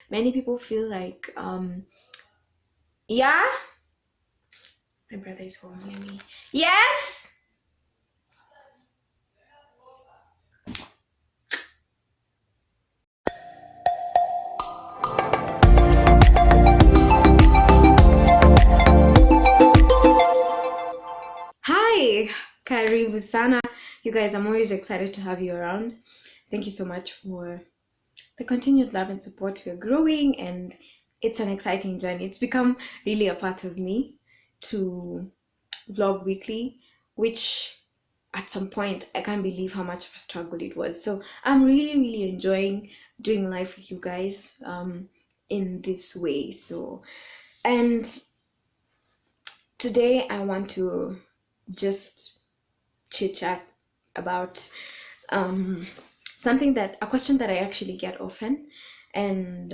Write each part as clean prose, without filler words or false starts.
many people feel like yeah, my brother is home near me. Yes. Hi, Karwirwa sana. You guys, I'm always excited to have you around. Thank you so much for the continued love and support. We're growing, and it's an exciting journey. It's become really a part of me to vlog weekly, which at some point I can't believe how much of a struggle it was. So I'm really enjoying doing life with you guys in this way. So, and today I want to just chit chat about um, a question that I actually get often, and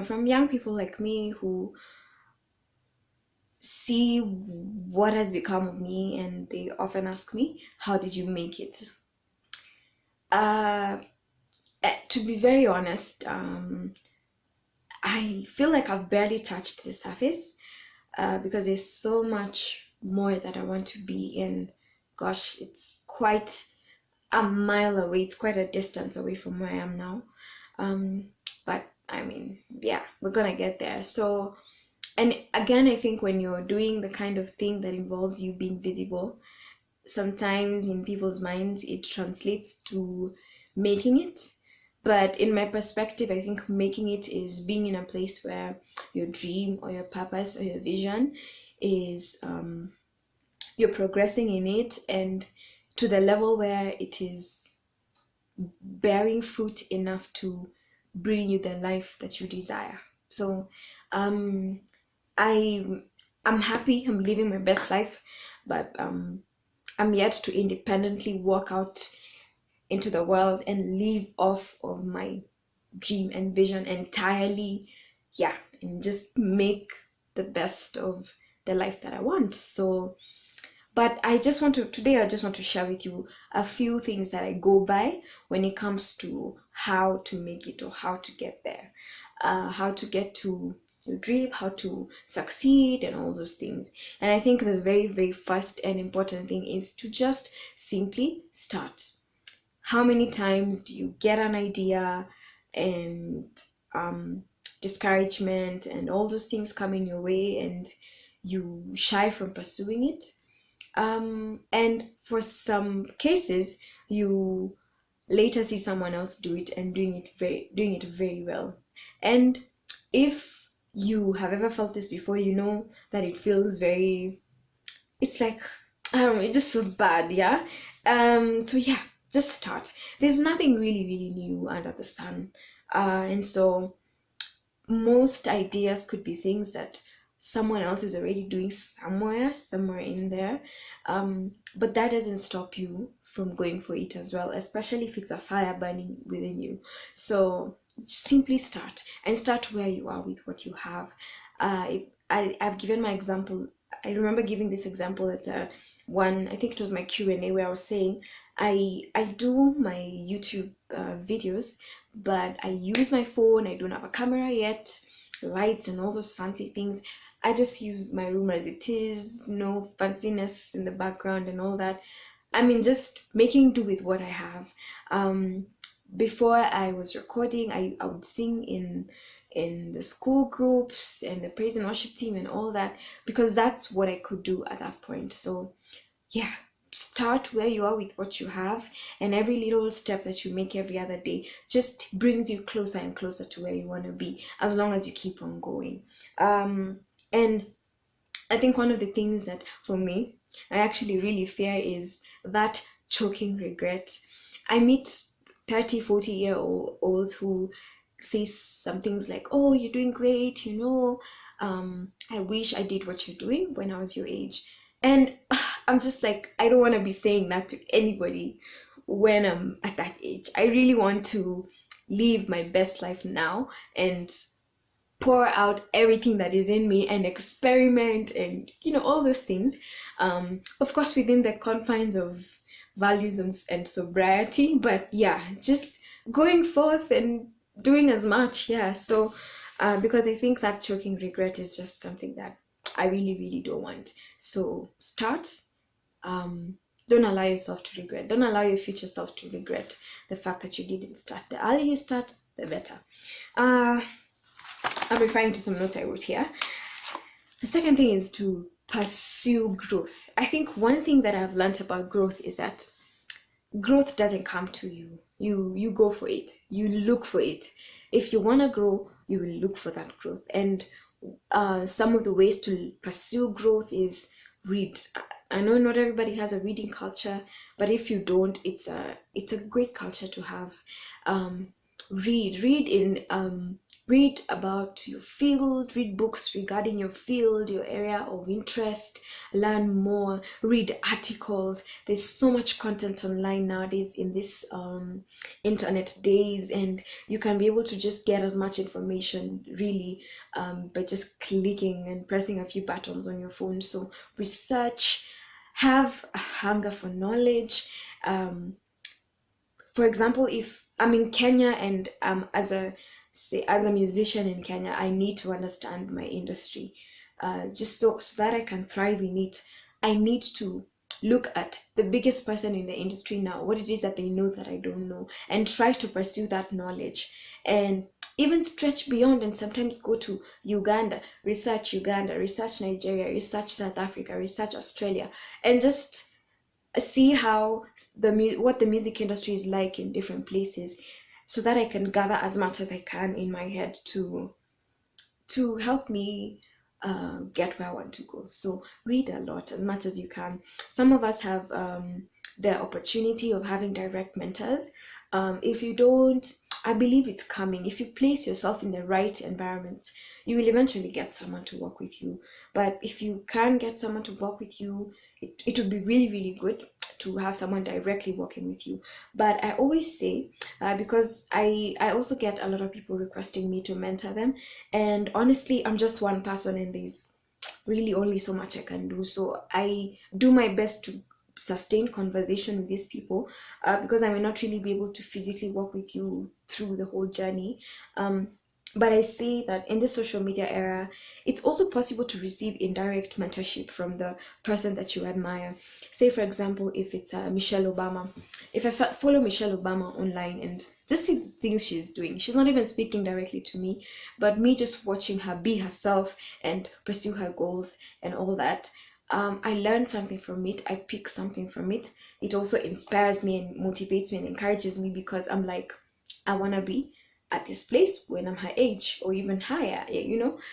from young people like me who see what has become of me, and they often ask me, "How did you make it?" Uh, to be very honest, I feel like I've barely touched the surface because there's so much more that I want to be in. Gosh, it's quite a mile away. It's quite a distance away from where I am now. But I mean, yeah, we're gonna get there. So, and again, I think when you're doing the kind of thing that involves you being visible, sometimes in people's minds it translates to making it. But in my perspective, I think making it is being in a place where your dream or your purpose or your vision is you're progressing in it, and to the level where it is bearing fruit enough to bring you the life that you desire. So um I I'm happy, I'm living my best life, but I'm yet to independently walk out into the world and live off of my dream and vision entirely. Yeah, and just make the best of the life that I want. So but today I just want to share with you a few things that I go by when it comes to how to make it or how to get there, how to get to your dream, how to succeed, and all those things. And I think the very first and important thing is to just simply start. How many times do you get an idea and um, discouragement and all those things come in your way, and you shy from pursuing it? And for some cases, you later see someone else do it and doing it very well. And if you have ever felt this before, you know that it feels very, it's like, I don't know, it just feels bad, yeah. So yeah, just start. There's nothing really new under the sun. And so most ideas could be things that someone else is already doing somewhere in there, but that doesn't stop you from going for it as well, especially if it's a fire burning within you. So simply start, and start where you are with what you have. I've given my example. I remember giving this example at one, I think it was my Q&A, where I was saying I do my YouTube videos, but I use my phone. I don't have a camera yet, lights and all those fancy things. I just use my room as it is, no fanciness in the background and all that. I mean, just making do with what I have. Um, Before I was recording, I would sing in the school groups and the praise and worship team and all that, because that's what I could do at that point. So yeah, start where you are with what you have, and every little step that you make every other day just brings you closer and closer to where you want to be, as long as you keep on going. And I think one of the things that for me I actually really fear is that choking regret. I meet 30, 40-year olds who say some things like, "Oh, you're doing great, I wish I did what you're doing when I was your age." And I'm just like, I don't want to be saying that to anybody when I'm at that age. I really want to live my best life now and pour out everything that is in me and experiment and all those things, of course within the confines of values and sobriety. But yeah, just going forth and doing as much. Yeah. So because I think that choking regret is just something that I really, really don't want. So start. um don't allow yourself to regret. Don't allow your future self to regret the fact that you didn't start. The earlier you start, the better. uh I'm referring to some notes I wrote here. The second thing is to pursue growth. I think one thing that I've learned about growth is that growth doesn't come to you. You go for it. You look for it. If you want to grow, you will look for that growth. And some of the ways to pursue growth is read. I know not everybody has a reading culture, but if you don't, it's a great culture to have. um, read about your field, read books regarding your field, your area of interest, learn more, read articles. There's so much content online nowadays in this internet days, and you can be able to just get as much information really by just clicking and pressing a few buttons on your phone. So research, have a hunger for knowledge. For example, if I'm in Kenya and as a musician in Kenya, I need to understand my industry, just so that I can thrive in it. I need to look at the biggest person in the industry now, what it is that they know that I don't know, and try to pursue that knowledge, and even stretch beyond and sometimes go to Uganda, research Nigeria, research South Africa, research Australia, and just see how what the music industry is like in different places, so that I can gather as much as I can in my head to help me get where I want to go. So read a lot as much as you can. Some of us have the opportunity of having direct mentors. If you don't, I believe it's coming. If you place yourself in the right environment, you will eventually get someone to work with you. But if you can get someone to work with you, it would be really, really good to have someone directly working with you. But I always say, because I also get a lot of people requesting me to mentor them, and honestly, I'm just one person, and there's really only so much I can do. So I do my best to sustain conversation with these people, because I may not really be able to physically work with you through the whole journey. Um, but I see that in the social media era, it's also possible to receive indirect mentorship from the person that you admire. Say, for example, if it's Michelle Obama. If I follow Michelle Obama online and just see the things she's doing, she's not even speaking directly to me, but me just watching her be herself and pursue her goals and all that. I learn something from it. I pick something from it. It also inspires me and motivates me and encourages me, because I'm like, I want to be at this place when I'm her age or even higher,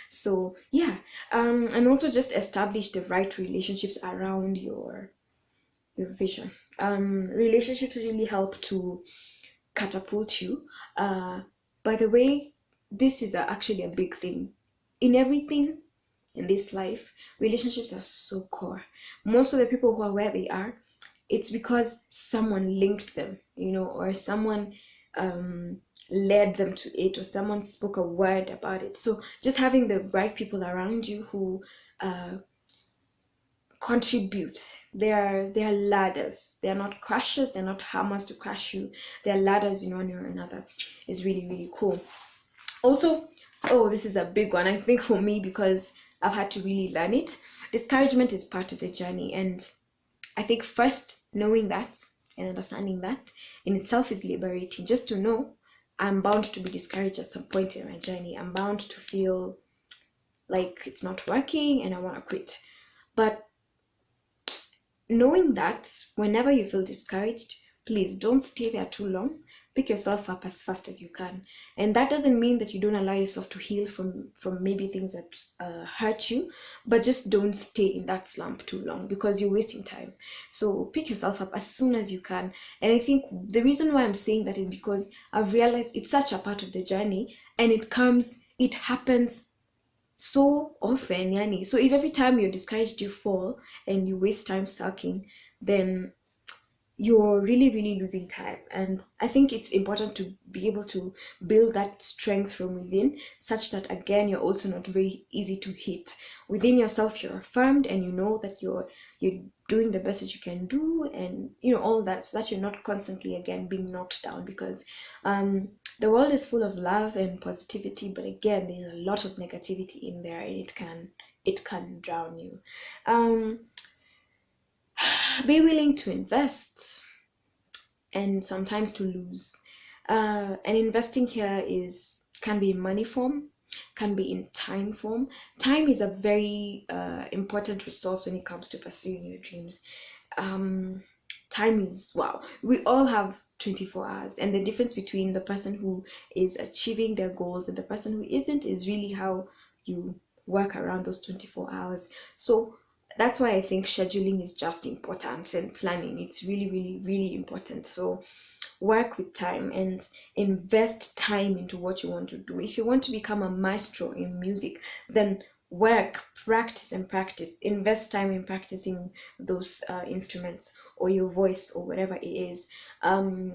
So yeah, and also just establish the right relationships around your vision. Relationships really help to catapult you. By the way, this is actually a big thing in everything in this life. Relationships are so core. Most of the people who are where they are, it's because someone linked them, or someone um, led them to it, or someone spoke a word about it. So just having the right people around you who contribute. They are ladders. They are not crashes. They're not hammers to crash you. They are ladders in one way or another. Is really, really cool. Also, oh, this is a big one, I think, for me, because I've had to really learn it. Discouragement is part of the journey, and I think first knowing that and understanding that in itself is liberating. Just to know I'm bound to be discouraged at some point in my journey. I'm bound to feel like it's not working and I want to quit. But knowing that whenever you feel discouraged, please don't stay there too long. Pick yourself up as fast as you can. And that doesn't mean that you don't allow yourself to heal from maybe things that hurt you, but just don't stay in that slump too long, because you're wasting time. So pick yourself up as soon as you can. And I think the reason why I'm saying that is because I've realized it's such a part of the journey, and it happens so often, yani. So if every time you're discouraged you fall and you waste time sulking, then you're really, really losing time. And I think it's important to be able to build that strength from within, such that again you're also not very easy to hit. Within yourself you're affirmed, and you know that you're doing the best that you can do, and all that, so that you're not constantly again being knocked down, because the world is full of love and positivity, but again there's a lot of negativity in there, and it can drown you. um be willing to invest and sometimes to lose. And investing here can be in money form, can be in time form. Time is a very important resource when it comes to pursuing your dreams. um, Time is, wow, we all have 24 hours, and the difference between the person who is achieving their goals and the person who isn't is really how you work around those 24 hours. So that's why I think scheduling is just important, and planning, it's really, really, really important. So work with time and invest time into what you want to do. If you want to become a maestro in music, then work, practice, and practice. Invest time in practicing those instruments, or your voice, or whatever it is.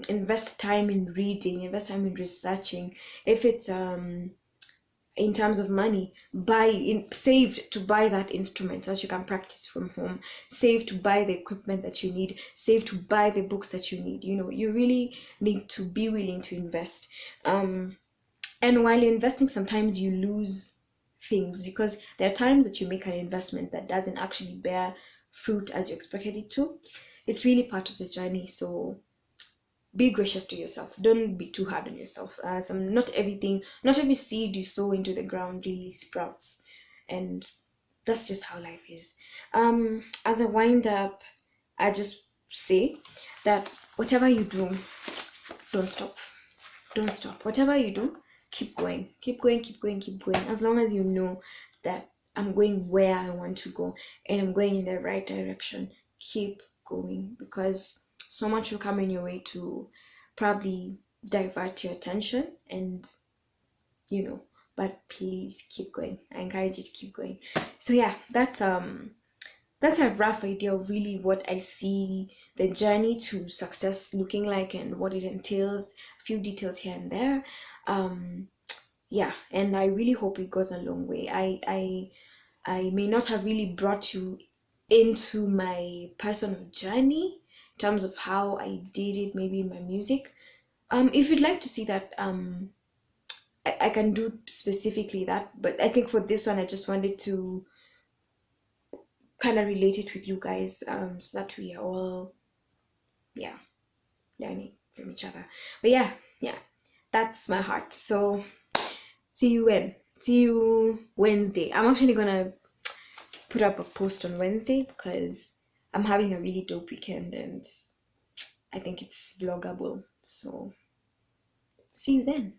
Invest time in reading, invest time in researching. If it's in terms of money, save to buy that instrument so that you can practice from home. Save to buy the equipment that you need. Save to buy the books that you need. You really need to be willing to invest. And while you're investing, sometimes you lose things, because there are times that you make an investment that doesn't actually bear fruit as you expected it to. It's really part of the journey. So be gracious to yourself. Don't be too hard on yourself. Not every seed you sow into the ground really sprouts, and that's just how life is. As a wind up, I just say that whatever you do, don't stop. Don't stop. Whatever you do, keep going. Keep going, keep going, keep going. As long as you know that I'm going where I want to go, and I'm going in the right direction, keep going, because so much will come in your way to probably divert your attention, and but please keep going. I encourage you to keep going. So yeah, that's a rough idea of really what I see the journey to success looking like, and what it entails. A few details here and there. Yeah, and I really hope it goes a long way. I may not have really brought you into my personal journey in terms of how I did it, maybe in my music. If you'd like to see that, I can do specifically that, but I think for this one I just wanted to kind of relate it with you guys, so that we are all, yeah, learning from each other. But yeah, that's my heart. So see you Wednesday. I'm actually gonna put up a post on Wednesday, because I'm having a really dope weekend, and I think it's vloggable. So see you then.